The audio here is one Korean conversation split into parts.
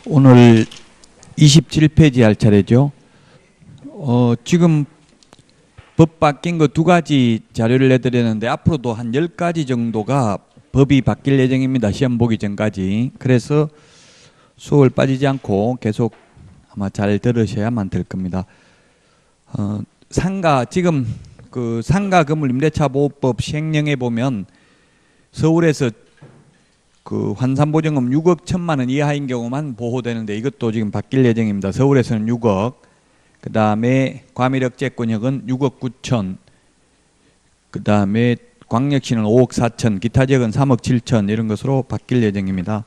오늘 27페이지 할 차례죠. 지금 법 바뀐 거 2가지 자료를 내드렸는데 앞으로도 한 10가지 정도가 법이 바뀔 예정입니다. 시험 보기 전까지. 그래서 수업을 빠지지 않고 계속 아마 잘 들으셔야만 될 겁니다. 지금 그 상가 건물 임대차 보호법 시행령에 보면 서울에서 그 환산보증금 6억 1천만 원 이하인 경우만 보호되는데 이것도 지금 바뀔 예정입니다. 서울에서는 6억, 그 다음에 과밀억제권역은 6억 9천, 그 다음에 광역시는 5억 4천, 기타 지역은 3억 7천 이런 것으로 바뀔 예정입니다.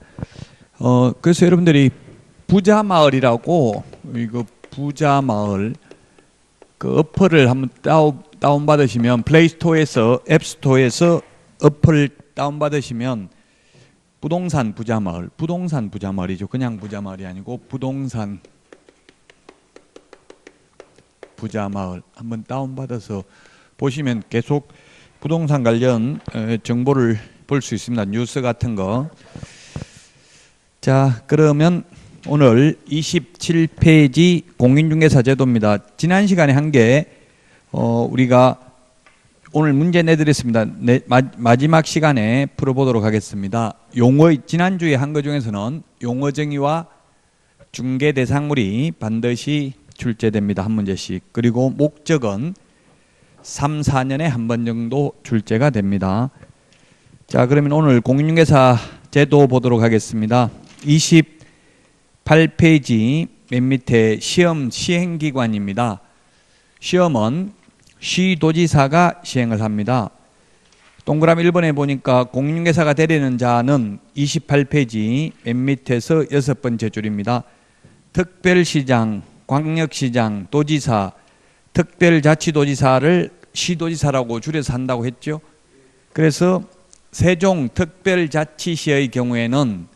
그래서 여러분들이 부자마을이라고 이거 부자마을 그 어플을 한번 다운받으시면 플레이스토어에서 앱스토어에서 어플 다운받으시면 부동산 부자마을이죠. 그냥 부자마을이 아니고 부동산 부자마을 한번 다운받아서 보시면 계속 부동산 관련 정보를 볼 수 있습니다. 뉴스 같은 거. 자, 그러면 오늘 27페이지 공인중개사 제도입니다. 지난 시간에 한 게 우리가 오늘 문제 내드렸습니다. 마지막 시간에 풀어보도록 하겠습니다. 지난주에 한 것 중에서는 용어 정의와 중개 대상물이 반드시 출제됩니다. 한 문제씩. 그리고 목적은 3, 4년에 한 번 정도 출제가 됩니다. 자, 그러면 오늘 공인중개사 제도 보도록 하겠습니다. 28페이지 맨 밑에 시험 시행기관입니다. 시험은 시도지사가 시행을 합니다. 동그라미 1번에 보니까 공인중개사가 되려는 자는 28페이지 맨 밑에서 6번째 줄입니다. 특별시장, 광역시장, 도지사, 특별자치도지사를 시도지사라고 줄여서 한다고 했죠. 그래서 세종 특별자치시의 경우에는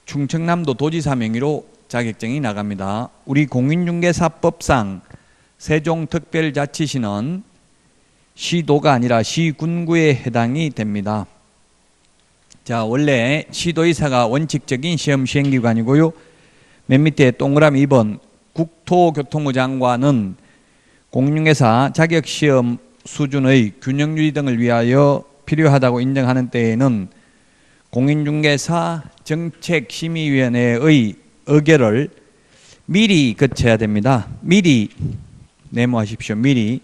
충청남도 도지사 명의로 자격증이 나갑니다. 우리 공인중개사법상 세종특별자치시는 시도가 아니라 시군구에 해당이 됩니다. 자, 원래 시도의사가 원칙적인 시험 시행기관이고요. 맨 밑에 동그라미 2번 국토교통부 장관은 공인중개사 자격시험 수준의 균형 유지 등을 위하여 필요하다고 인정하는 때에는 공인중개사 정책심의위원회의 의결을 미리 거쳐야 됩니다. 미리 메모하십시오. 미리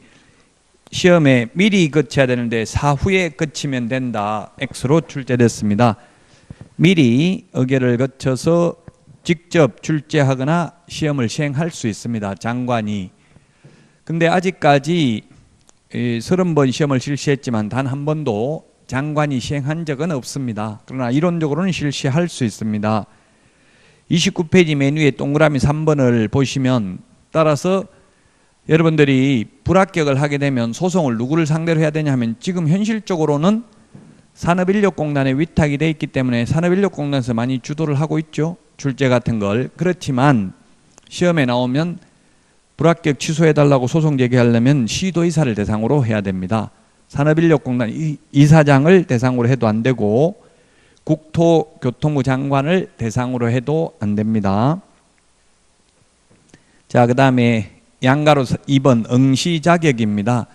시험에 미리 거쳐야 되는데 사후에 거치면 된다. X로 출제됐습니다. 미리 의결을 거쳐서 직접 출제하거나 시험을 시행할 수 있습니다. 장관이. 근데 아직까지 30번 시험을 실시했지만 단 한 번도 장관이 시행한 적은 없습니다. 그러나 이론적으로는 실시할 수 있습니다. 29페이지 맨 위에 동그라미 3번을 보시면 따라서 여러분들이 불합격을 하게 되면 소송을 누구를 상대로 해야 되냐 하면 지금 현실적으로는 산업인력공단에 위탁이 돼 있기 때문에 산업인력공단에서 많이 주도를 하고 있죠. 출제 같은 걸. 그렇지만 시험에 나오면 불합격 취소해달라고 소송 제기하려면 시도의사를 대상으로 해야 됩니다. 산업인력공단 이사장을 대상으로 해도 안 되고 국토교통부 장관을 대상으로 해도 안 됩니다. 자, 그 다음에 양가로 2번 응시 자격입니다.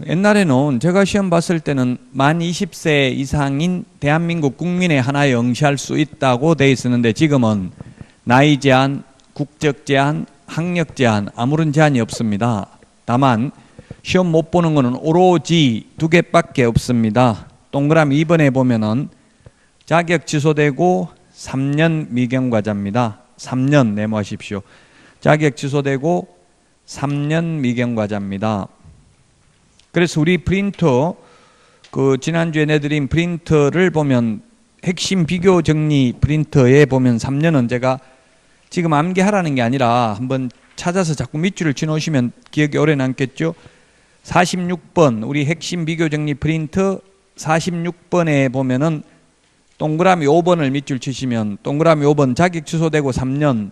옛날에는 제가 시험 봤을 때는 만 20세 이상인 대한민국 국민에 하나에 응시할 수 있다고 돼 있었는데 지금은 나이 제한, 국적 제한, 학력 제한 아무런 제한이 없습니다. 다만 시험 못 보는 거는 오로지 2개밖에 없습니다. 동그라미 2번에 보면은 자격 취소되고 3년 미경과자입니다. 3년 메모하십시오. 자격 취소되고 3년 미경과자입니다. 그래서 우리 프린터 지난주에 내드린 프린터를 보면 핵심 비교 정리 프린터에 보면 3년은 제가 지금 암기하라는 게 아니라 한번 찾아서 자꾸 밑줄을 치놓으시면 기억이 오래 남겠죠. 46번 우리 핵심 비교 정리 프린터 46번에 보면은 동그라미 5번을 밑줄 치시면 동그라미 5번 자격 취소되고 3년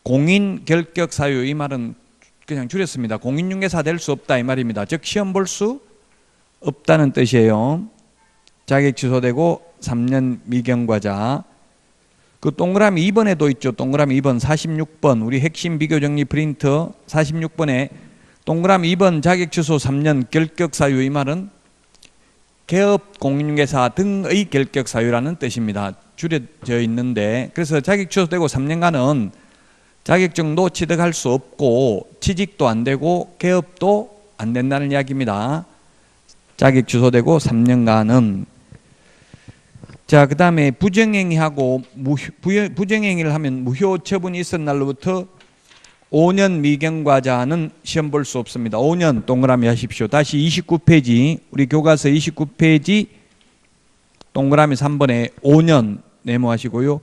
공인 결격 사유, 이 말은 그냥 줄였습니다. 공인중개사 될 수 없다 이 말입니다. 즉 시험 볼 수 없다는 뜻이에요. 자격 취소되고 3년 미경과자. 그 동그라미 2번에도 있죠. 동그라미 2번 46번 우리 핵심 비교정리 프린터 46번에 동그라미 2번 자격취소 3년 결격사유, 이 말은 개업 공인중개사 등의 결격사유라는 뜻입니다. 줄여져 있는데, 그래서 자격 취소되고 3년간은 자격증도 취득할 수 없고 취직도 안 되고 개업도 안 된다는 이야기입니다. 자격 취소되고 3년간은. 자, 그 다음에 부정행위하고 부정행위를 하면 무효 처분이 있은 날로부터 5년 미경과자는 시험 볼 수 없습니다. 5년 동그라미 하십시오. 다시 29페이지 우리 교과서 29페이지 동그라미 3번에 5년 네모하시고요.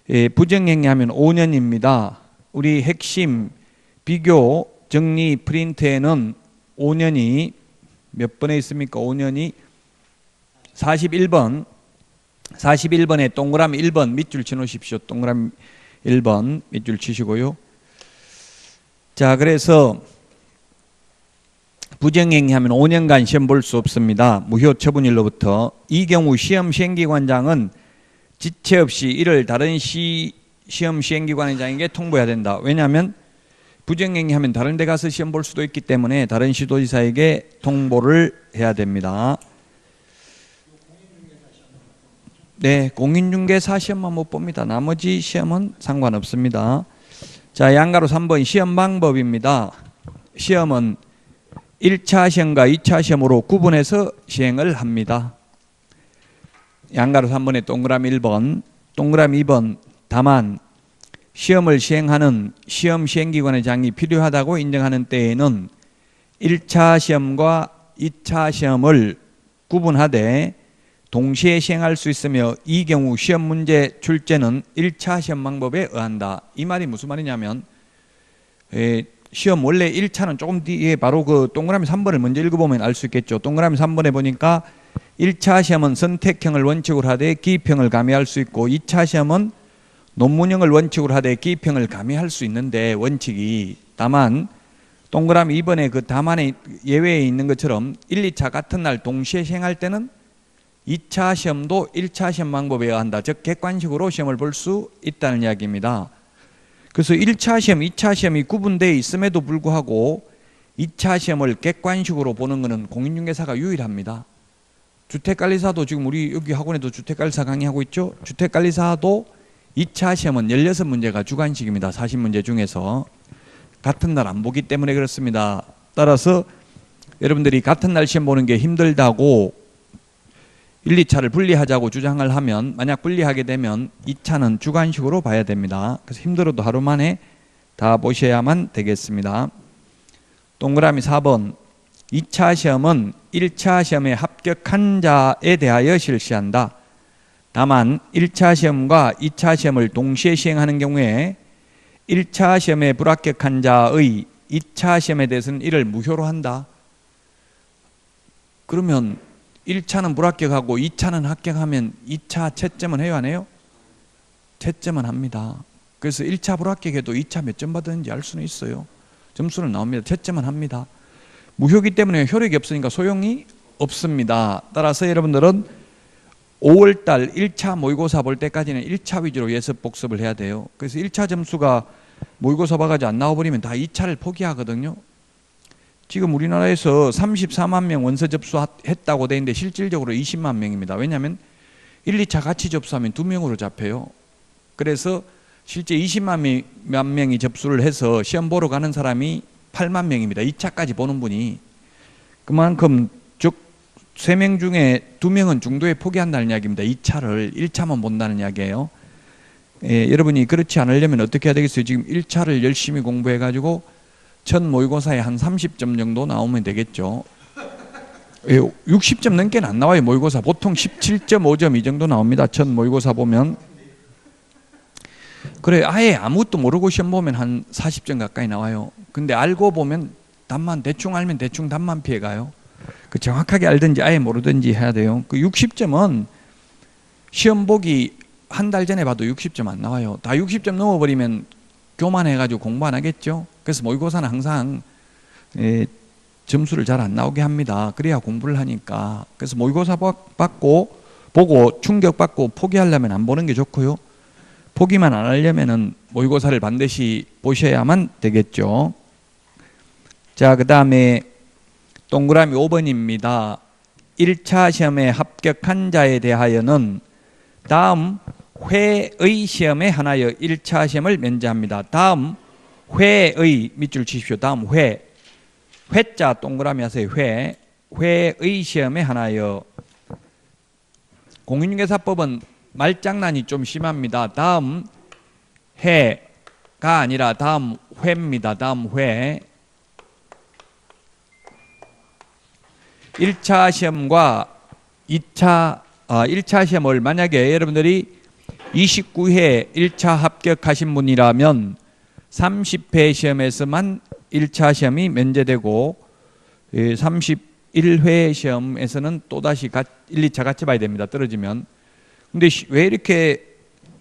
예, 부정행위하면 5년입니다. 우리 핵심 비교 정리 프린트에는 5년이 몇 번에 있습니까? 5년이 41번 41번에 동그라미 1번 밑줄 쳐놓으십시오. 동그라미 1번 밑줄 치시고요. 자, 그래서 부정행위하면 5년간 시험 볼 수 없습니다. 무효 처분일로부터. 이 경우 시험 시행기관장은 지체 없이 이를 다른 시험 시행기관장에게 통보해야 된다. 왜냐하면 부정행위하면 다른 데 가서 시험 볼 수도 있기 때문에 다른 시도지사에게 통보를 해야 됩니다. 네, 공인중개사 시험만 못 봅니다. 나머지 시험은 상관없습니다. 자, 양가로 3번 시험 방법입니다. 시험은 1차 시험과 2차 시험으로 구분해서 시행을 합니다. 양가로 3번에 동그라미 1번, 동그라미 2번. 다만 시험을 시행하는 시험 시행기관의 장이 필요하다고 인정하는 때에는 1차 시험과 2차 시험을 구분하되 동시에 시행할 수 있으며 이 경우 시험 문제 출제는 1차 시험 방법에 의한다. 이 말이 무슨 말이냐면 시험 원래 1차는 조금 뒤에 바로 그 동그라미 3번을 먼저 읽어보면 알 수 있겠죠. 동그라미 3번에 보니까 1차 시험은 선택형을 원칙으로 하되 기입형을 가미할 수 있고 2차 시험은 논문형을 원칙으로 하되 기입형을 가미할 수 있는데 원칙이 다만 동그라미 2번에 그 다만에 예외에 있는 것처럼 1, 2차 같은 날 동시에 시행할 때는 2차 시험도 1차 시험 방법에 의한다. 즉 객관식으로 시험을 볼 수 있다는 이야기입니다. 그래서 1차 시험, 2차 시험이 구분되어 있음에도 불구하고 2차 시험을 객관식으로 보는 것은 공인중개사가 유일합니다. 주택관리사도 지금 우리 여기 학원에도 주택관리사 강의하고 있죠. 주택관리사도 2차 시험은 16문제가 주관식입니다. 40문제 중에서 같은 날 안 보기 때문에 그렇습니다. 따라서 여러분들이 같은 날 시험 보는 게 힘들다고 1, 2차를 분리하자고 주장을 하면 만약 분리하게 되면 2차는 주관식으로 봐야 됩니다. 그래서 힘들어도 하루 만에 다 보셔야만 되겠습니다. 동그라미 4번 2차 시험은 1차 시험에 합격한 자에 대하여 실시한다. 다만 1차 시험과 2차 시험을 동시에 시행하는 경우에 1차 시험에 불합격한 자의 2차 시험에 대해서는 이를 무효로 한다. 그러면 1차는 불합격하고 2차는 합격하면 2차 채점은 해요, 안 해요? 채점은 합니다. 그래서 1차 불합격해도 2차 몇 점 받았는지 알 수는 있어요. 점수는 나옵니다. 채점은 합니다. 무효기 때문에 효력이 없으니까 소용이 없습니다. 따라서 여러분들은 5월달 1차 모의고사 볼 때까지는 1차 위주로 예습 복습을 해야 돼요. 그래서 1차 점수가 모의고사 봐가지고 안 나와버리면 다 2차를 포기하거든요. 지금 우리나라에서 34만 명 원서 접수했다고 돼 있는데 실질적으로 20만 명입니다. 왜냐하면 1, 2차 같이 접수하면 2명으로 잡혀요. 그래서 실제 20만 명이 접수를 해서 시험 보러 가는 사람이 8만 명입니다. 2차까지 보는 분이. 그만큼 즉 3명 중에 2명은 중도에 포기한다는 이야기입니다. 2차를 1차만 본다는 이야기예요. 여러분이 그렇지 않으려면 어떻게 해야 되겠어요? 지금 1차를 열심히 공부해가지고 첫 모의고사에 한 30점 정도 나오면 되겠죠. 60점 넘게는 안 나와요. 모의고사 보통 17.5점 이 정도 나옵니다. 첫 모의고사 보면. 그래 아예 아무것도 모르고 시험 보면 한 40점 가까이 나와요. 근데 알고 보면 답만 대충 알면 대충 답만 피해가요. 그 정확하게 알든지 아예 모르든지 해야 돼요. 그 60점은 시험 보기 한 달 전에 봐도 60점 안 나와요. 다 60점 넘어버리면 교만해가지고 공부 안 하겠죠. 그래서 모의고사는 항상 점수를 잘 안 나오게 합니다. 그래야 공부를 하니까. 그래서 모의고사 받고 보고 충격받고 포기하려면 안 보는 게 좋고요. 포기만 안 하려면은 모의고사를 반드시 보셔야만 되겠죠. 자, 그 다음에 동그라미 5번입니다. 1차 시험에 합격한 자에 대하여는 다음 회의 시험에 한하여 1차 시험을 면제합니다. 다음 회의 밑줄 치십시오. 다음 회자 동그라미 하세요. 회의 시험에 한하여. 공인중개사법은 말장난이 좀 심합니다. 다음 해가 아니라 다음 회입니다. 다음 회. 1차 시험과 1차 시험을 만약에 여러분들이 29회 1차 합격하신 분이라면 30회 시험에서만 1차 시험이 면제되고 31회 시험에서는 또다시 1, 2차 같이 봐야 됩니다. 떨어지면. 근데 왜 이렇게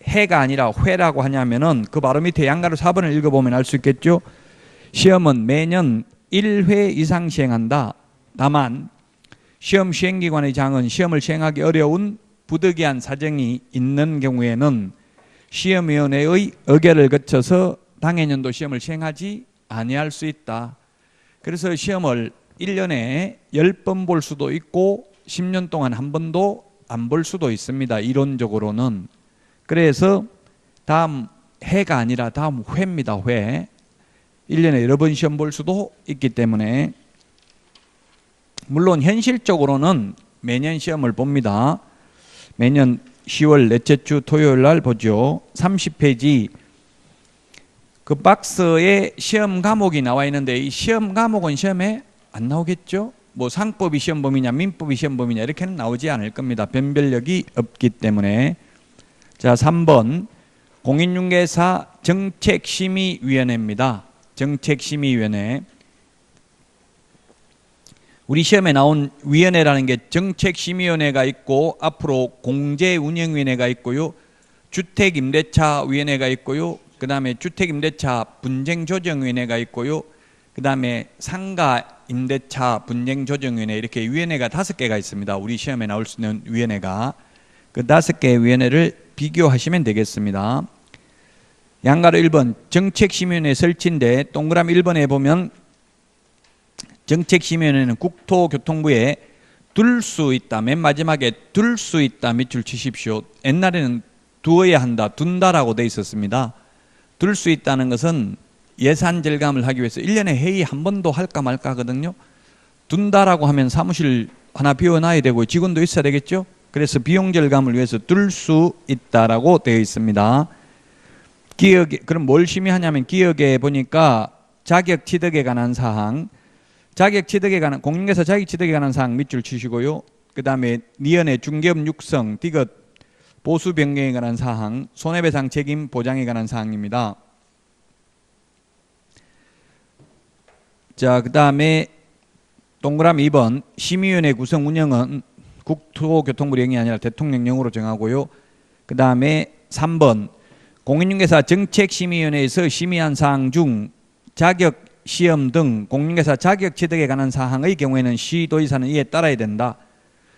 해가 아니라 회라고 하냐면은 그 바로 밑에 양가로 4번을 읽어보면 알 수 있겠죠. 시험은 매년 1회 이상 시행한다. 다만 시험 시행기관의 장은 시험을 시행하기 어려운 부득이한 사정이 있는 경우에는 시험위원회의 의결을 거쳐서 당해년도 시험을 시행하지 아니할 수 있다. 그래서 시험을 1년에 10번 볼 수도 있고 10년 동안 한 번도 안 볼 수도 있습니다. 이론적으로는. 그래서 다음 해가 아니라 다음 회입니다. 회. 1년에 여러 번 시험 볼 수도 있기 때문에 물론 현실적으로는 매년 시험을 봅니다. 매년 10월 넷째 주 토요일 날 보죠. 30페이지 그 박스에 시험 과목이 나와 있는데 이 시험 과목은 시험에 안 나오겠죠? 뭐 상법이 시험 범위냐 민법이 시험 범위냐 이렇게는 나오지 않을 겁니다. 변별력이 없기 때문에. 자, 3번 공인중개사 정책심의위원회입니다. 정책심의위원회. 우리 시험에 나온 위원회라는 게 정책심의위원회가 있고 앞으로 공제운영위원회가 있고요. 주택임대차위원회가 있고요. 그 다음에 주택임대차 분쟁조정위원회가 있고요. 그 다음에 상가임대차 분쟁조정위원회 이렇게 위원회가 5개가 있습니다. 우리 시험에 나올 수 있는 위원회가. 그 5개의 위원회를 비교하시면 되겠습니다. 양가로 1번 정책심의위원회 설치인데 동그라미 1번에 보면 정책심의위원회는 국토교통부에 둘 수 있다. 맨 마지막에 둘 수 있다 밑줄 치십시오. 옛날에는 두어야 한다, 둔다라고 돼 있었습니다. 둘 수 있다는 것은 예산 절감을 하기 위해서 1년에 회의 한 번도 할까 말까 하거든요. 둔다라고 하면 사무실 하나 비워놔야 되고 직원도 있어야 되겠죠. 그래서 비용 절감을 위해서 둘 수 있다라고 되어 있습니다. 기억에, 그럼 뭘 심의하냐면 기억에 보니까 자격 취득에 관한 사항, 자격 취득에 관한 공인중개사 자격 취득에 관한 사항 밑줄 치시고요. 그 다음에 니은의 중개업 육성, 디귿 보수 변경에 관한 사항, 손해배상 책임 보장에 관한 사항입니다. 자, 그 다음에 동그라미 2번 심의위원회 구성 운영은 국토교통부령이 아니라 대통령령으로 정하고요. 그 다음에 3번 공인중개사 정책심의위원회에서 심의한 사항 중 자격 시험 등 공인중개사 자격 취득에 관한 사항의 경우에는 시도지사는 이에 따라야 된다.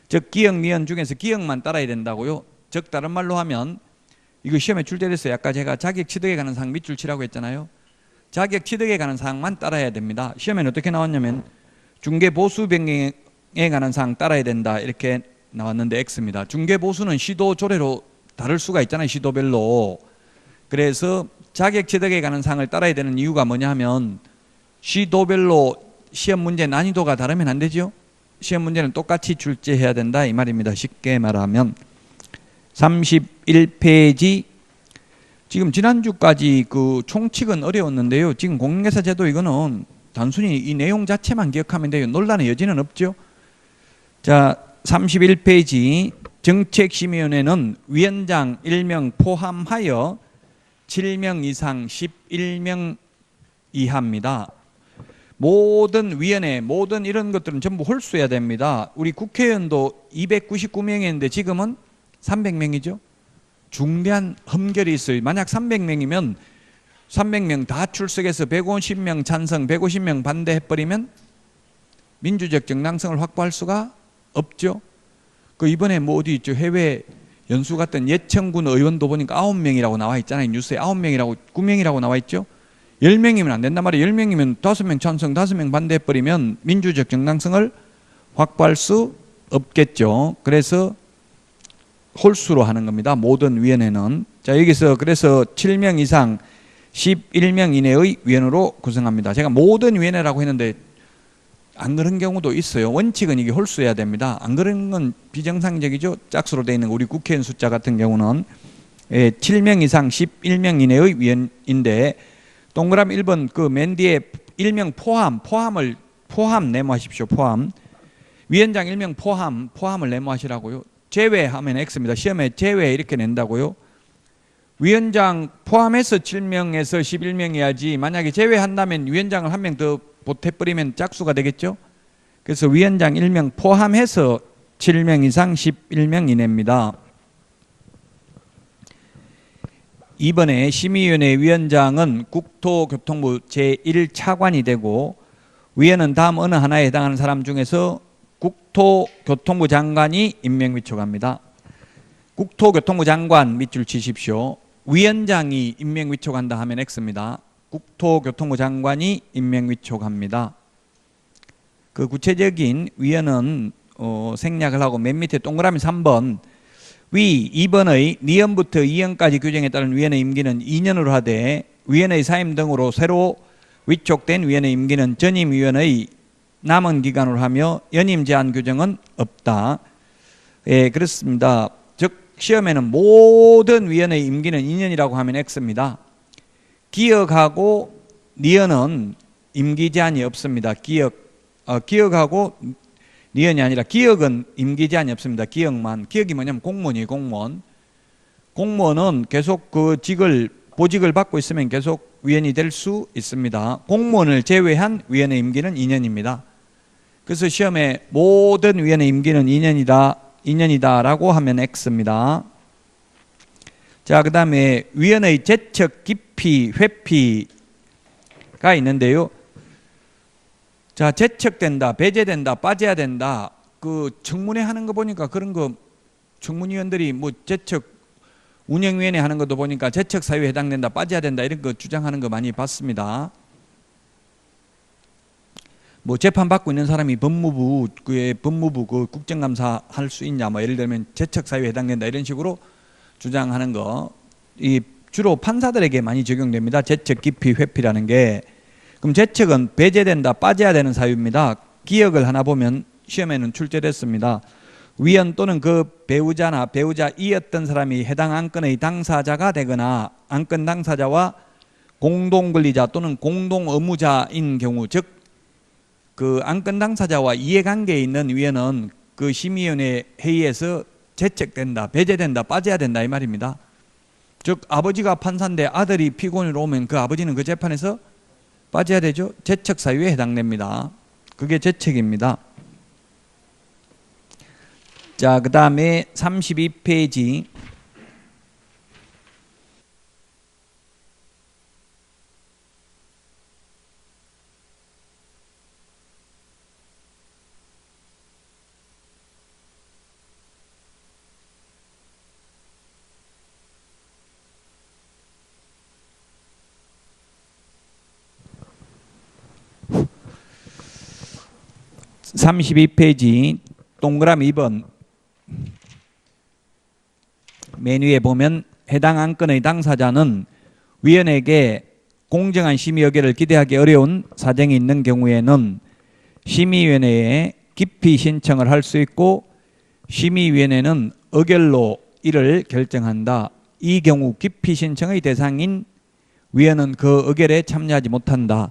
즉 기억 미연 중에서 기억만 따라야 된다고요. 즉 다른 말로 하면 이거 시험에 출제됐어요. 아까 제가 자격 취득에 관한 사항 밑줄 치라고 했잖아요. 자격 취득에 관한 사항만 따라야 됩니다. 시험에는 어떻게 나왔냐면 중개 보수 변경에 관한 사항 따라야 된다 이렇게 나왔는데 X입니다. 중개 보수는 시도 조례로 다를 수가 있잖아요. 시도별로. 그래서 자격 취득에 관한 사항을 따라야 되는 이유가 뭐냐 하면 시도별로 시험 문제 난이도가 다르면 안 되죠. 시험 문제는 똑같이 출제해야 된다 이 말입니다. 쉽게 말하면 31페이지 지금 지난주까지 그 총칙은 어려웠는데요. 지금 공인중개사 제도 이거는 단순히 이 내용 자체만 기억하면 돼요. 논란의 여지는 없죠. 자, 31페이지 정책심의위원회는 위원장 1명 포함하여 7명 이상 11명 이하입니다. 모든 위원회, 모든 이런 것들은 전부 홀수해야 됩니다. 우리 국회의원도 299명이었는데 지금은 300명이죠. 중대한 흠결이 있어요. 만약 300명이면 300명 다 출석해서 150명 찬성, 150명 반대해버리면 민주적 정당성을 확보할 수가 없죠. 그 이번에 뭐 어디 있죠? 해외 연수 갔던 예천군 의원도 보니까 9명이라고 나와 있잖아요. 뉴스에 9명이라고 9명이라고 나와 있죠. 10명이면 안 된단 말이에요. 10명이면 5명 찬성 5명 반대해버리면 민주적 정당성을 확보할 수 없겠죠. 그래서 홀수로 하는 겁니다. 모든 위원회는. 자, 여기서 그래서 7명 이상 11명 이내의 위원으로 구성합니다. 제가 모든 위원회라고 했는데 안 그런 경우도 있어요. 원칙은 이게 홀수해야 됩니다. 안 그런 건 비정상적이죠. 짝수로 되어 있는 우리 국회의원 숫자 같은 경우는 7명 이상 11명 이내의 위원인데 동그라미 1번 그 맨 뒤에 1명 포함 네모하십시오. 포함. 위원장 1명 포함을 네모하시라고요. 제외하면 X입니다. 시험에 제외 이렇게 낸다고요. 위원장 포함해서 7명에서 11명이야지 만약에 제외한다면 위원장을 한 명 더 보태버리면 짝수가 되겠죠. 그래서 위원장 1명 포함해서 7명 이상 11명 이내입니다. 이번에 심의위원회 위원장은 국토교통부 제1차관이 되고 위원은 다음 어느 하나에 해당하는 사람 중에서 국토교통부 장관이 임명 위촉합니다. 국토교통부 장관 밑줄 치십시오. 위원장이 임명 위촉한다 하면 X입니다. 국토교통부 장관이 임명 위촉합니다. 그 구체적인 위원은 생략을 하고 맨 밑에 동그라미 3번 위 2번의 니연부터 2연까지 규정에 따른 위원의 임기는 2년으로 하되 위원의 사임 등으로 새로 위촉된 위원의 임기는 전임 위원의 남은 기간으로 하며 연임 제한 규정은 없다. 예, 그렇습니다. 즉 시험에는 모든 위원의 임기는 2년이라고 하면 X입니다. 기억하고 니은은 임기 제한이 없습니다. 기억하고 니은이 아니라 기억은 임기 제한이 없습니다. 기억만. 기억이 뭐냐면 공무원이에요. 공무원은 계속 그 보직을 받고 있으면 계속 위원이 될 수 있습니다. 공무원을 제외한 위원의 임기는 2년입니다. 그래서 시험에 모든 위원의 임기는 2년이다라고 하면 X입니다. 자, 그 다음에 위원의 제척, 기피, 회피가 있는데요. 자, 제척된다, 배제된다, 빠져야 된다. 그 청문회 하는 거 보니까 그런 거 청문위원들이 뭐 제척 운영위원회 하는 것도 보니까 제척 사유에 해당된다, 빠져야 된다 이런 거 주장하는 거 많이 봤습니다. 뭐 재판 받고 있는 사람이 법무부 그 국정감사 할 수 있냐, 뭐 예를 들면 제척 사유에 해당된다 이런 식으로 주장하는 거, 이 주로 판사들에게 많이 적용됩니다. 제척, 기피, 회피라는 게. 그럼 제척은 배제된다, 빠져야 되는 사유입니다. 기억을 하나 보면 시험에는 출제됐습니다. 위원 또는 그 배우자나 배우자이었던 사람이 해당 안건의 당사자가 되거나 안건 당사자와 공동권리자 또는 공동의무자인 경우, 즉 그 안건 당사자와 이해관계에 있는 위원은 그 심의위원회 회의에서 제척된다, 배제된다, 빠져야 된다 이 말입니다. 즉 아버지가 판사인데 아들이 피고인으로 오면 그 아버지는 그 재판에서 빠져야 되죠. 제척 사유에 해당됩니다. 그게 제척입니다. 자, 그 다음에 32페이지. (32페이지) 동그라미 2번 맨 위에 보면 해당 안건의 당사자는 위원에게 공정한 심의 여결을 기대하기 어려운 사정이 있는 경우에는 심의위원회에 기피 신청을 할 수 있고 심의위원회는 의결로 이를 결정한다. 이 경우 기피 신청의 대상인 위원은 그 의결에 참여하지 못한다.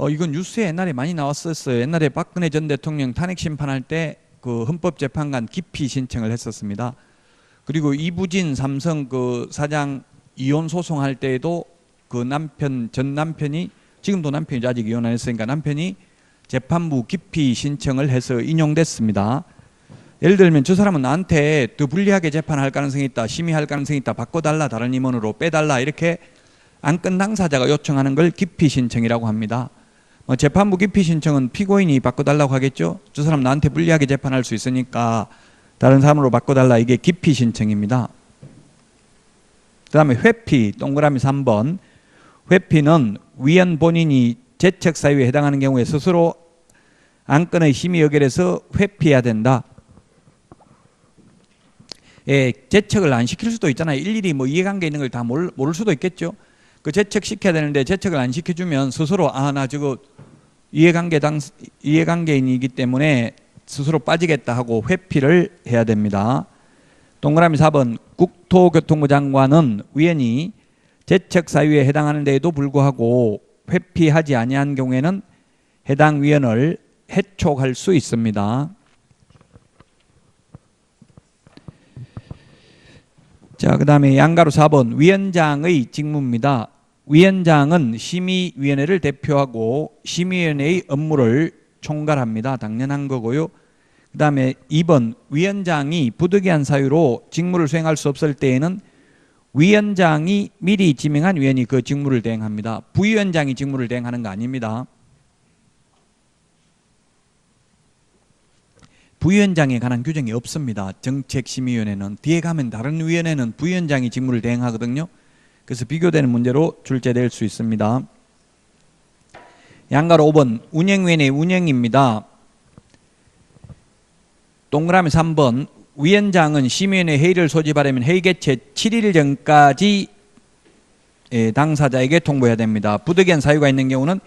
이건 뉴스에 옛날에 많이 나왔었어요. 옛날에 박근혜 전 대통령 탄핵 심판할 때 그 헌법재판관 기피 신청을 했었습니다. 그리고 이부진 삼성 그 사장 이혼 소송할 때에도 그 전 남편이, 지금도 남편이죠, 아직 이혼 안 했으니까 남편이 재판부 기피 신청을 해서 인용됐습니다. 예를 들면 저 사람은 나한테 더 불리하게 재판할 가능성이 있다, 심의할 가능성이 있다, 바꿔달라, 다른 임원으로 빼달라 이렇게 안건 당사자가 요청하는 걸 기피 신청이라고 합니다. 재판부 기피 신청은 피고인이 바꿔달라고 하겠죠. 저 사람 나한테 불리하게 재판할 수 있으니까 다른 사람으로 바꿔달라. 이게 기피 신청입니다. 그 다음에 회피, 동그라미 3번. 회피는 위원 본인이 재척 사유에 해당하는 경우에 스스로 안건의 심의 의결에서 회피해야 된다. 예, 재척을 안 시킬 수도 있잖아요. 일일이 뭐 이해관계 있는 걸 다 모를 수도 있겠죠. 그 재척 시켜야 되는데 재척을 안 시켜주면 스스로 나 저거 이해관계인이기 때문에 스스로 빠지겠다 하고 회피를 해야 됩니다. 동그라미 4번. 국토교통부 장관은 위원이 재척 사유에 해당하는 데에도 불구하고 회피하지 아니한 경우에는 해당 위원을 해촉할 수 있습니다. 자, 그 다음에 양가로 4번. 위원장의 직무입니다. 위원장은 심의위원회를 대표하고 심의위원회의 업무를 총괄합니다. 당연한 거고요. 그 다음에 2번. 위원장이 부득이한 사유로 직무를 수행할 수 없을 때에는 위원장이 미리 지명한 위원이 그 직무를 대행합니다. 부위원장이 직무를 대행하는 거 아닙니다. 부위원장에 관한 규정이 없습니다. 정책심의위원회는. 뒤에 가면 다른 위원회는 부위원장이 직무를 대행하거든요. 그래서 비교되는 문제로 출제될 수 있습니다. 양가로 5번. 운영위원회 운영입니다. 동그라미 3번. 위원장은 심의위원회 회의를 소집하려면 회의 개최 7일 전까지 당사자에게 통보해야 됩니다. 부득이한 사유가 있는 경우는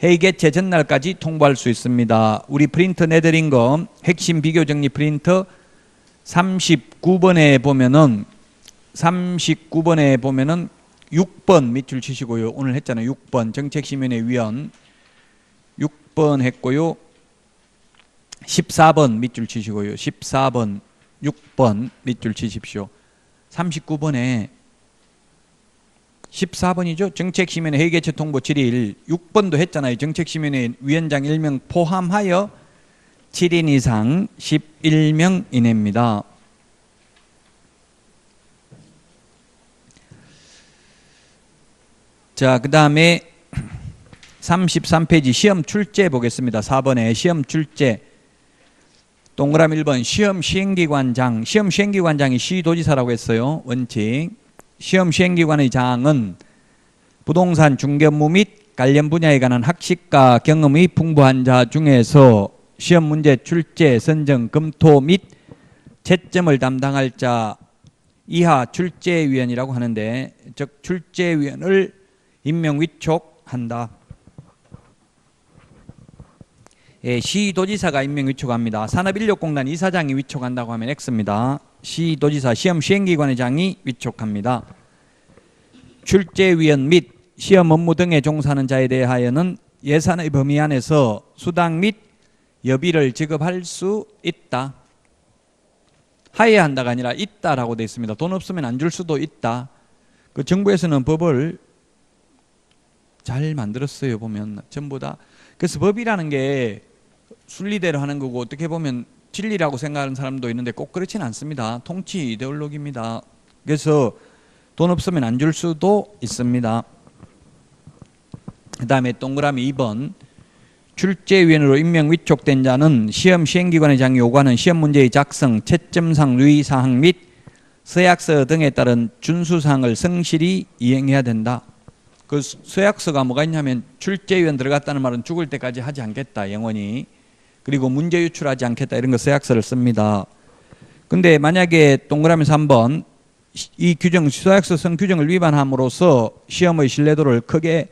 회의 개최 전날까지 통보할 수 있습니다. 우리 프린터 내드린 거 핵심 비교 정리 프린터 39번에 보면은 6번 밑줄 치시고요. 오늘 했잖아요. 6번 정책심의위원회 위원 6번 했고요. 14번 밑줄 치시고요. 14번 6번 밑줄 치십시오. 39번에 14번이죠. 정책심의위원회 회의개최 통보 7일. 6번도 했잖아요. 정책심의위원회 위원장 1명 포함하여 7인 이상 11명 이내입니다. 자, 그 다음에 33페이지 시험 출제 보겠습니다. 4번에 시험 출제. 동그라미 1번 시험 시행기관장. 시험 시행기관장이 시도지사라고 했어요. 원칙. 시험 시행기관의 장은 부동산 중개업무 및 관련 분야에 관한 학식과 경험이 풍부한 자 중에서 시험 문제 출제, 선정, 검토 및 채점을 담당할 자 이하 출제위원이라고 하는데, 즉 출제위원을 임명 위촉한다. 예, 시도지사가 임명 위촉합니다. 산업인력공단 이사장이 위촉한다고 하면 X입니다. 시도지사 시험 시행기관의 장이 위촉합니다. 출제위원 및 시험 업무 등에 종사하는 자에 대하여는 예산의 범위 안에서 수당 및 여비를 지급할 수 있다. 하여야 한다가 아니라 있다라고 되어 있습니다. 돈 없으면 안 줄 수도 있다. 그 정부에서는 법을 잘 만들었어요. 보면 전부 다. 그래서 법이라는 게 순리대로 하는 거고, 어떻게 보면 진리라고 생각하는 사람도 있는데 꼭 그렇지는 않습니다. 통치 이데올로기입니다. 그래서 돈 없으면 안 줄 수도 있습니다. 그 다음에 동그라미 2번 출제위원으로 임명 위촉된 자는 시험 시행기관의 장이 요구하는 시험 문제의 작성, 채점상 유의사항 및 서약서 등에 따른 준수사항을 성실히 이행해야 된다. 그 서약서가 뭐가 있냐면 출제위원 들어갔다는 말은 죽을 때까지 하지 않겠다, 영원히. 그리고 문제 유출하지 않겠다, 이런 거 서약서를 씁니다. 근데 만약에 동그라미 3번 이 규정, 서약서성 규정을 위반함으로써 시험의 신뢰도를 크게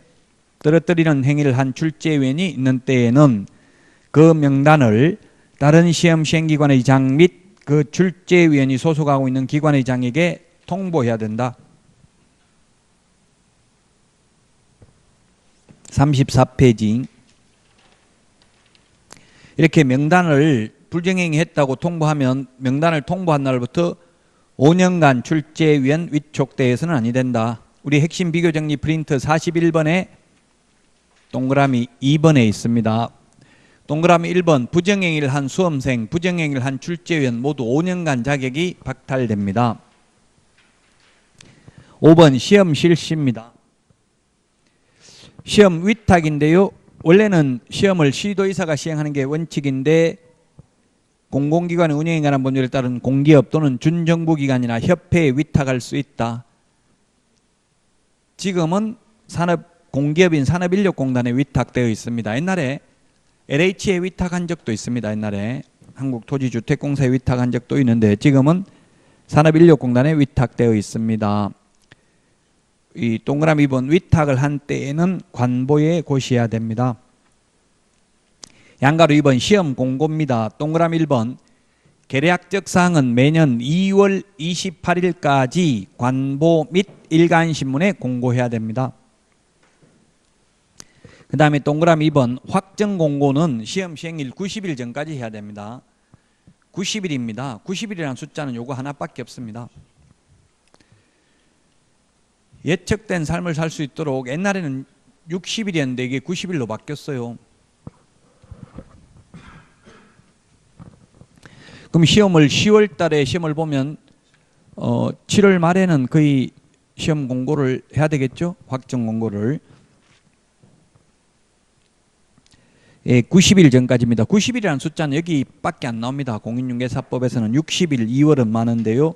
떨어뜨리는 행위를 한 출제위원이 있는 때에는 그 명단을 다른 시험 시행기관의 장 및 그 출제위원이 소속하고 있는 기관의 장에게 통보해야 된다. 34페이지. 이렇게 명단을 불정행위 했다고 통보하면 명단을 통보한 날부터 5년간 출제위원 위촉대에서는 아니 된다. 우리 핵심 비교정리 프린트 41번에 동그라미 2번에 있습니다. 동그라미 1번 부정행위를 한 수험생, 부정행위를 한 출제위원 모두 5년간 자격이 박탈됩니다. 5번 시험 실시입니다. 시험 위탁인데요. 원래는 시험을 시도의사가 시행하는 게 원칙인데 공공기관의 운영에 관한 법률에 따른 공기업 또는 준정부기관이나 협회에 위탁할 수 있다. 지금은 공기업인 산업인력공단에 위탁되어 있습니다. 옛날에 LH에 위탁한 적도 있습니다. 옛날에 한국토지주택공사에 위탁한 적도 있는데 지금은 산업인력공단에 위탁되어 있습니다. 이 동그라미 2번 위탁을 한 때에는 관보에 고시해야 됩니다. 양가로 2번 시험 공고입니다. 동그라미 1번 계략적 사항은 매년 2월 28일까지 관보 및 일간신문에 공고해야 됩니다. 그 다음에 동그라미 2번 확정 공고는 시험 시행일 90일 전까지 해야 됩니다. 90일입니다. 90일이라는 숫자는 요거 하나밖에 없습니다. 예측된 삶을 살 수 있도록 옛날에는 60일이었는데 이게 90일로 바뀌었어요. 그럼 시험을 10월 달에 시험을 보면 7월 말에는 거의 시험 공고를 해야 되겠죠? 확정 공고를. 예, 90일 전까지입니다. 90일이라는 숫자는 여기밖에 안 나옵니다. 공인중개사법에서는 60일, 2월은 많은데요.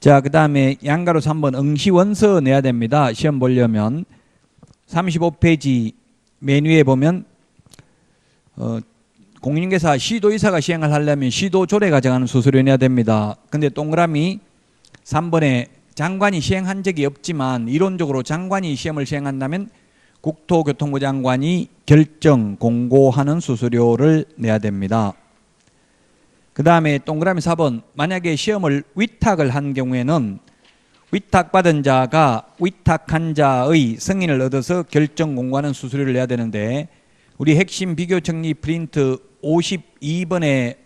자, 그 다음에 양가로 3번 응시원서 내야 됩니다. 시험 보려면 35페이지 맨 위에 보면 공인중개사 시도의사가 시행을 하려면 시도조례 가져가는 수수료 내야 됩니다. 근데 동그라미 3번에 장관이 시행한 적이 없지만 이론적으로 장관이 시험을 시행한다면 국토교통부 장관이 결정 공고하는 수수료를 내야 됩니다. 그 다음에 동그라미 4번 만약에 시험을 위탁을 한 경우에는 위탁받은 자가 위탁한 자의 승인을 얻어서 결정 공고하는 수수료를 내야 되는데 우리 핵심 비교 정리 프린트 52번에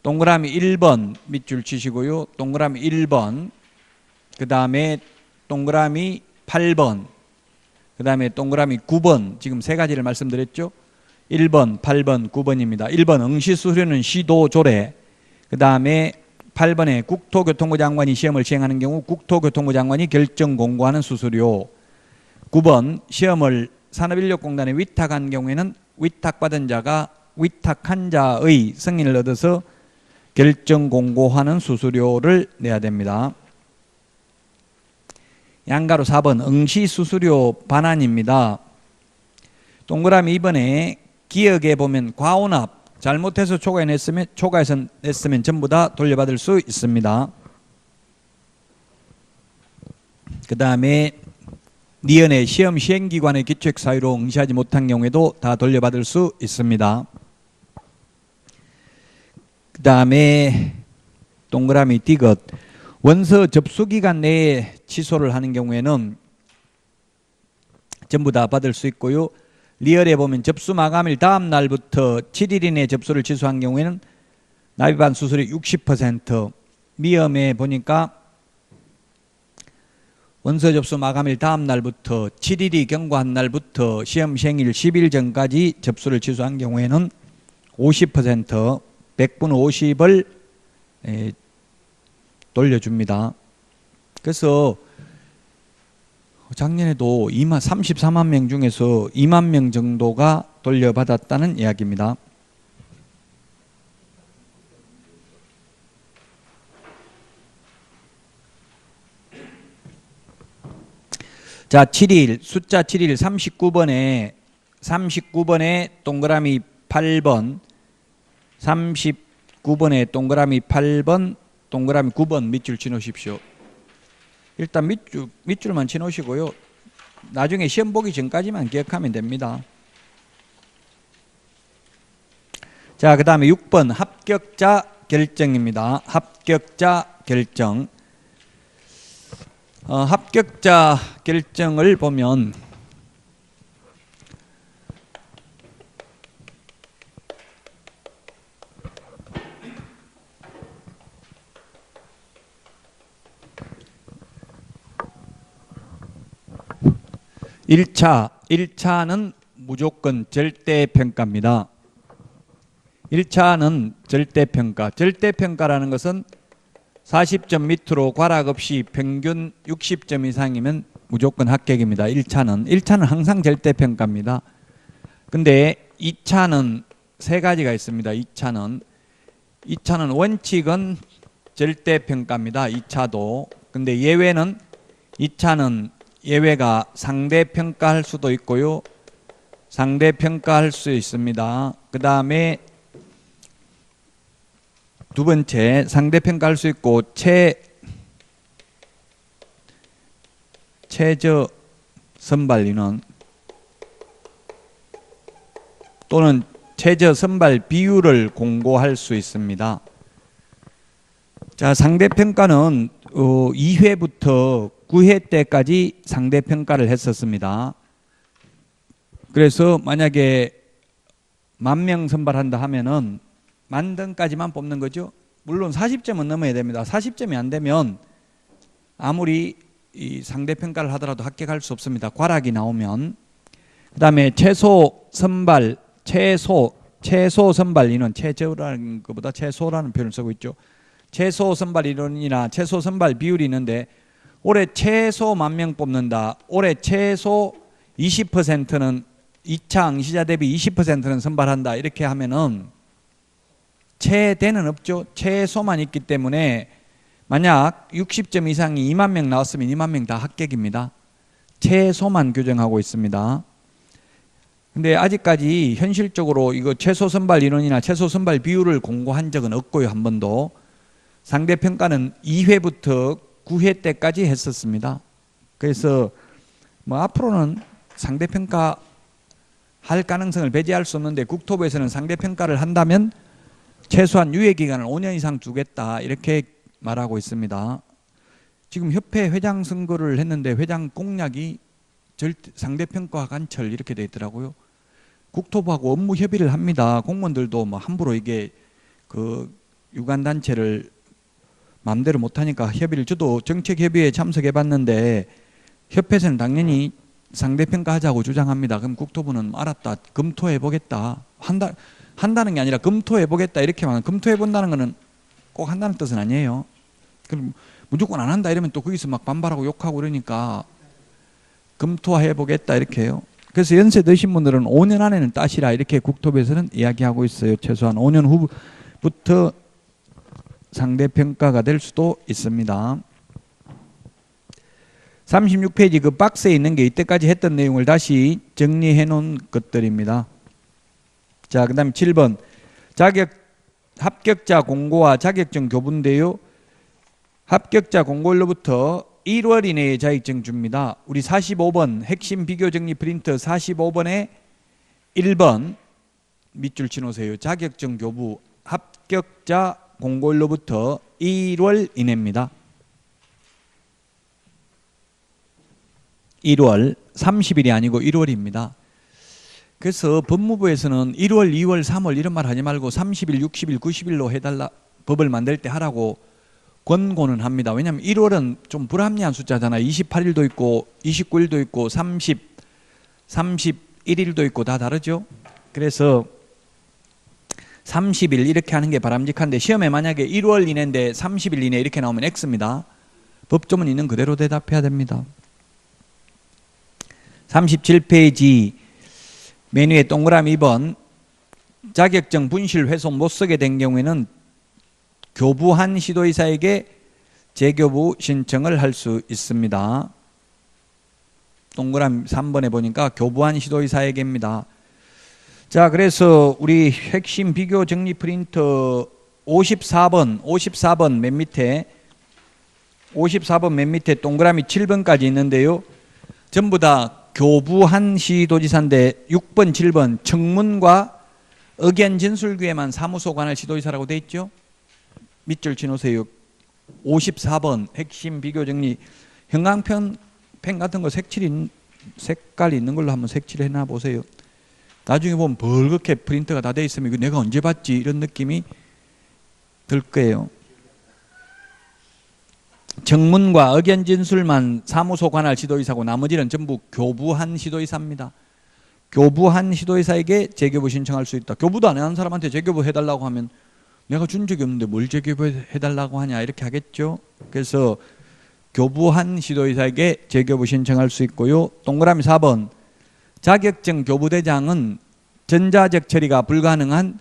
동그라미 1번 밑줄 치시고요. 동그라미 1번 그 다음에 동그라미 8번 그 다음에 동그라미 9번 지금 세 가지를 말씀드렸죠. 1번, 8번, 9번입니다. 1번 응시수수료는 시도조례 그 다음에 8번에 국토교통부 장관이 시험을 시행하는 경우 국토교통부 장관이 결정 공고하는 수수료 9번 시험을 산업인력공단에 위탁한 경우에는 위탁받은 자가 위탁한 자의 승인을 얻어서 결정 공고하는 수수료를 내야 됩니다. 양가로 4번 응시수수료 반환입니다. 동그라미 2번에 기억에 보면 과온합 잘못해서 초과해서 냈으면 전부 다 돌려받을 수 있습니다. 그 다음에 니은의 시험 시행기관의 기책 사유로 응시하지 못한 경우에도 다 돌려받을 수 있습니다. 그 다음에 동그라미 디귿 원서 접수기간 내에 취소를 하는 경우에는 전부 다 받을 수 있고요. 리얼에 보면 접수 마감일 다음 날부터 7일 이내 접수를 취소한 경우에는 납입한 수수료 60%, 미음에 보니까 원서 접수 마감일 다음 날부터 7일이 경과한 날부터 시험 시행일 10일 전까지 접수를 취소한 경우에는 50%, 100분 50을 돌려줍니다. 그래서 작년에도 34만 명 중에서 2만 명 정도가 돌려받았다는 이야기입니다. 자, 7일, 숫자 7일 39번에 동그라미 8번, 39번에 동그라미 8번, 동그라미 9번 밑줄 치놓으십시오. 일단 밑줄만 치놓으시고요. 나중에 시험 보기 전까지만 기억하면 됩니다. 자, 그 다음에 6번 합격자 결정입니다. 합격자 결정. 합격자 결정을 보면 (1차)는 무조건 절대평가입니다. 1차는 절대평가. 절대평가라는 것은 40점 밑으로 과락 없이 평균 60점 이상이면 무조건 합격입니다. 1차는 항상 절대평가입니다. 근데 2차는 세 가지가 있습니다. 2차는 2차는 원칙은 절대평가입니다. 2차도. 근데 예외는 2차는 예외가 상대평가할 수도 있고요. 상대평가할 수 있습니다. 그 다음에 두 번째 상대평가할 수 있고 최저 선발 인원 또는 최저 선발 비율을 공고할 수 있습니다. 자, 상대평가는 2회부터 9회 때까지 상대평가를 했었습니다. 그래서 만약에 10,000명 선발한다 하면은 10,000등까지만 뽑는 거죠. 물론 40점은 넘어야 됩니다. 40점이 안 되면 아무리 이 상대평가를 하더라도 합격할 수 없습니다. 과락이 나오면. 그 다음에 최소 선발 인원, 최저라는 것보다 최소라는 표현을 쓰고 있죠. 최소 선발 인원이나 최소 선발 비율이 있는데 올해 최소 10,000명 뽑는다. 올해 최소 20%는 2차 응시자 대비 20%는 선발한다. 이렇게 하면은 최대는 없죠. 최소만 있기 때문에 만약 60점 이상이 20,000명 나왔으면 20,000명 다 합격입니다. 최소만 규정하고 있습니다. 근데 아직까지 현실적으로 이거 최소 선발 인원이나 최소 선발 비율을 공고한 적은 없고요. 한 번도. 상대평가는 2회부터 9회 때까지 했었습니다. 그래서 뭐 앞으로는 상대평가 할 가능성을 배제할 수 없는데 국토부에서는 상대평가를 한다면 최소한 유예기간을 5년 이상 두겠다 이렇게 말하고 있습니다. 지금 협회 회장 선거를 했는데 회장 공약이 상대평가 관철 이렇게 돼 있더라고요. 국토부하고 업무 협의를 합니다. 공무원들도 뭐 함부로 이게 그 유관단체를 마음대로 못하니까 협의를, 저도 정책협의회에 참석해 봤는데 협회에서는 당연히 상대평가 하자고 주장합니다. 그럼 국토부는 알았다, 검토해 보겠다, 한다는 게 아니라 검토해 보겠다 이렇게 말하면, 검토해 본다는 거는 꼭 한다는 뜻은 아니에요. 그럼 무조건 안 한다 이러면 또 거기서 막 반발하고 욕하고 그러니까 검토해 보겠다 이렇게 해요. 그래서 연세 드신 분들은 5년 안에는 따시라 이렇게 국토부에서는 이야기하고 있어요. 최소한 5년 후부터 상대평가가 될 수도 있습니다. 36페이지 그 박스에 있는 게 이때까지 했던 내용을 다시 정리해 놓은 것들입니다. 자, 그 다음에 7번 합격자 공고와 자격증 교부인데요. 합격자 공고일로부터 1월 이내에 자격증 줍니다. 우리 45번 핵심 비교 정리 프린트 45번에 1번 밑줄 치놓으세요. 자격증 교부 합격자 공고일로부터 1월 이내입니다. 1월 30일이 아니고 1월입니다. 그래서 법무부에서는 1월, 2월, 3월 이런 말 하지 말고 30일, 60일, 90일로 해달라, 법을 만들 때 하라고 권고는 합니다. 왜냐하면 1월은 좀 불합리한 숫자잖아요. 28일도 있고 29일도 있고 31일도 있고 다 다르죠. 그래서 30일 이렇게 하는 게 바람직한데 시험에 만약에 1월 이내인데 30일 이내 이렇게 나오면 X입니다. 법조문 있는 그대로 대답해야 됩니다. 37페이지 메뉴에 동그라미 2번 자격증 분실 회속 못 쓰게 된 경우에는 교부한 시도이사에게 재교부 신청을 할 수 있습니다. 동그라미 3번에 보니까 교부한 시도이사에게입니다. 자, 그래서 우리 핵심 비교 정리 프린터 54번 맨 밑에 54번 맨 밑에 동그라미 7번까지 있는데요. 전부 다 교부한 시도지사인데 6번, 7번 청문과 의견 진술기에만 사무소 관할 시도지사라고 돼 있죠. 밑줄 치놓으세요. 54번 핵심 비교 정리 형광펜 같은 거 색깔 있는 걸로 한번 색칠해 놔 보세요. 나중에 보면 벌겋게 프린터가 다 돼 있으면 이거 내가 언제 봤지 이런 느낌이 들 거예요. 청문과 의견 진술만 사무소 관할 시도이사고 나머지는 전부 교부한 시도이사입니다. 교부한 시도이사에게 재교부 신청할 수 있다. 교부도 안 한 사람한테 재교부 해달라고 하면 내가 준 적이 없는데 뭘 재교부 해달라고 하냐 이렇게 하겠죠. 그래서 교부한 시도이사에게 재교부 신청할 수 있고요. 동그라미 4번 자격증 교부대장은 전자적 처리가 불가능한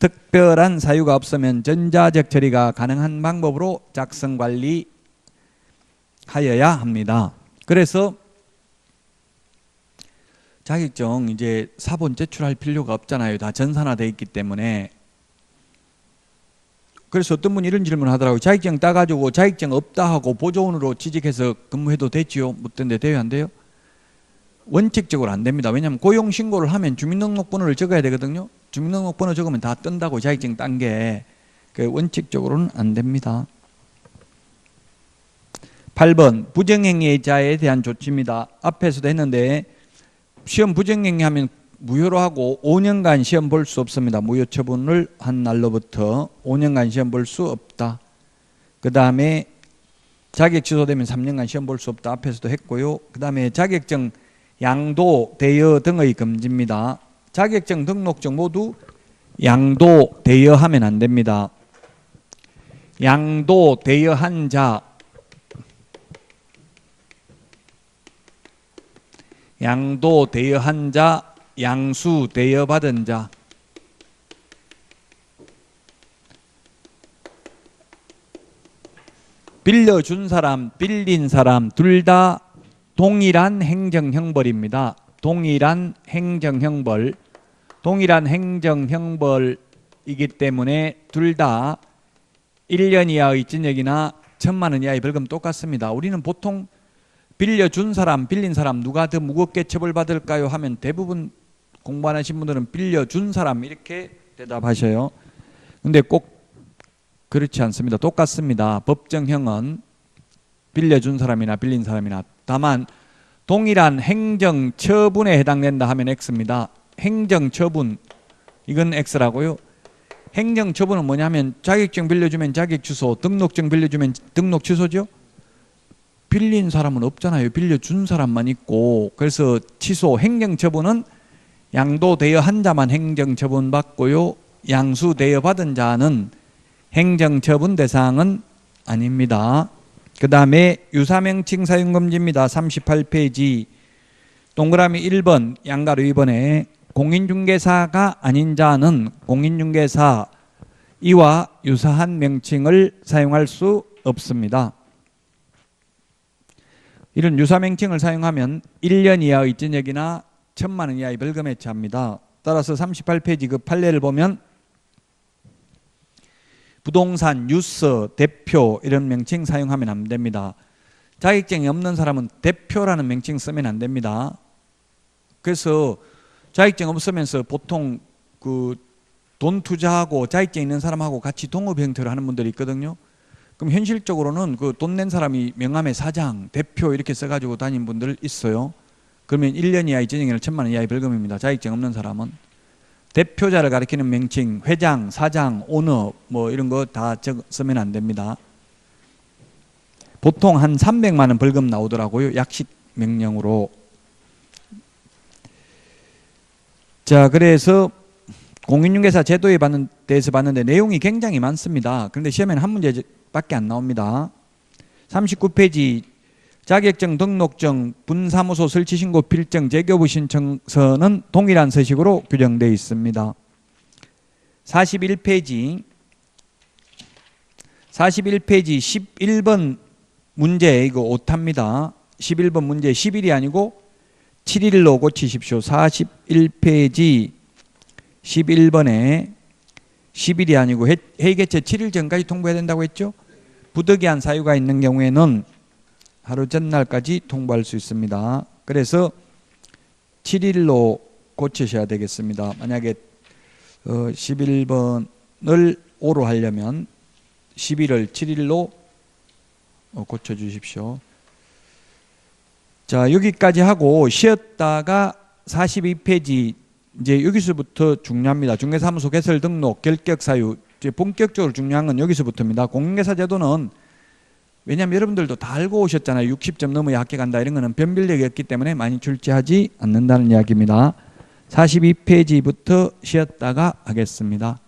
특별한 사유가 없으면 전자적 처리가 가능한 방법으로 작성 관리하여야 합니다. 그래서 자격증 이제 사본 제출할 필요가 없잖아요. 다 전산화되어 있기 때문에. 그래서 어떤 분이 이런 질문을 하더라고요. 자격증 따가지고 자격증 없다 하고 보조원으로 취직해서 근무해도 되지요? 묻던데 돼요, 안 돼요? 원칙적으로 안 됩니다. 왜냐하면 고용신고를 하면 주민등록번호를 적어야 되거든요. 주민등록번호 적으면 다 뜬다고 자격증 딴 게. 원칙적으로는 안 됩니다. 8번 부정행위자에 대한 조치입니다. 앞에서도 했는데 시험 부정행위 하면 무효로 하고 5년간 시험 볼 수 없습니다. 무효 처분을 한 날로부터 5년간 시험 볼 수 없다. 그 다음에 자격 취소되면 3년간 시험 볼 수 없다. 앞에서도 했고요. 그 다음에 자격증 양도, 대여 등의 금지입니다. 자격증, 등록증 모두 양도, 대여하면 안 됩니다. 양도, 대여한 자, 양도, 대여한 자, 양수, 대여받은 자, 빌려준 사람, 빌린 사람 둘 다 동일한 행정형벌입니다. 동일한 행정형벌. 동일한 행정형벌이기 때문에 둘 다 1년 이하의 징역이나 1,000만 원 이하의 벌금 똑같습니다. 우리는 보통 빌려준 사람, 빌린 사람 누가 더 무겁게 처벌받을까요? 하면 대부분 공부 안 하신 분들은 빌려준 사람 이렇게 대답하셔요. 근데 꼭 그렇지 않습니다. 똑같습니다. 법정형은 빌려준 사람이나 빌린 사람이나 다만 동일한 행정처분에 해당된다 하면 X입니다. 행정처분 이건 X라고요. 행정처분은 뭐냐면 자격증 빌려주면 자격 취소, 등록증 빌려주면 등록 취소죠. 빌린 사람은 없잖아요. 빌려준 사람만 있고. 그래서 취소, 행정처분은 양도 대여한 자만 행정처분 받고요. 양수 대여받은 자는 행정처분 대상은 아닙니다. 그 다음에 유사명칭 사용금지입니다. 38페이지 동그라미 1번 양가로 2번에 공인중개사가 아닌 자는 공인중개사 이와 유사한 명칭을 사용할 수 없습니다. 이런 유사명칭을 사용하면 1년 이하의 징역이나 1,000만 원 이하의 벌금에 처합니다. 따라서 38페이지 그 판례를 보면 부동산, 유서, 대표 이런 명칭 사용하면 안 됩니다. 자격증이 없는 사람은 대표라는 명칭 쓰면 안 됩니다. 그래서 자격증 없으면서 보통 그 돈 투자하고 자격증 있는 사람하고 같이 동업 형태로 하는 분들이 있거든요. 그럼 현실적으로는 그 돈 낸 사람이 명함에 사장, 대표 이렇게 써가지고 다니는 분들 있어요. 그러면 1년 이하의 징역이나 1,000만 원 이하의 벌금입니다. 자격증 없는 사람은. 대표자를 가리키는 명칭, 회장, 사장, 오너 뭐 이런 거 다 쓰면 안 됩니다. 보통 한 300만 원 벌금 나오더라고요. 약식 명령으로. 자, 그래서 공인중개사 제도에 대해서 봤는데 내용이 굉장히 많습니다. 그런데 시험에는 한 문제밖에 안 나옵니다. 39페이지 자격증, 등록증, 분사무소 설치신고 필정, 재교부 신청서는 동일한 서식으로 규정되어 있습니다. 41페이지 11번 문제 이거 오타입니다. 11번 문제 10일이 아니고 7일로 고치십시오. 41페이지 11번에 10일이 아니고 회의 개최 7일 전까지 통보해야 된다고 했죠. 부득이한 사유가 있는 경우에는 하루 전날까지 통보할 수 있습니다. 그래서 7일로 고치셔야 되겠습니다. 만약에 11번을 5로 하려면 11월 7일로 고쳐주십시오. 자, 여기까지 하고 쉬었다가 42페이지 이제 여기서부터 중요합니다. 중개사무소 개설 등록 결격 사유. 이제 본격적으로 중요한 건 여기서부터입니다. 공인중개사 제도는 왜냐하면 여러분들도 다 알고 오셨잖아요. 60점 넘어야 합격한다. 이런 거는 변별력이 없기 때문에 많이 출제하지 않는다는 이야기입니다. 42페이지부터 쉬었다가 하겠습니다.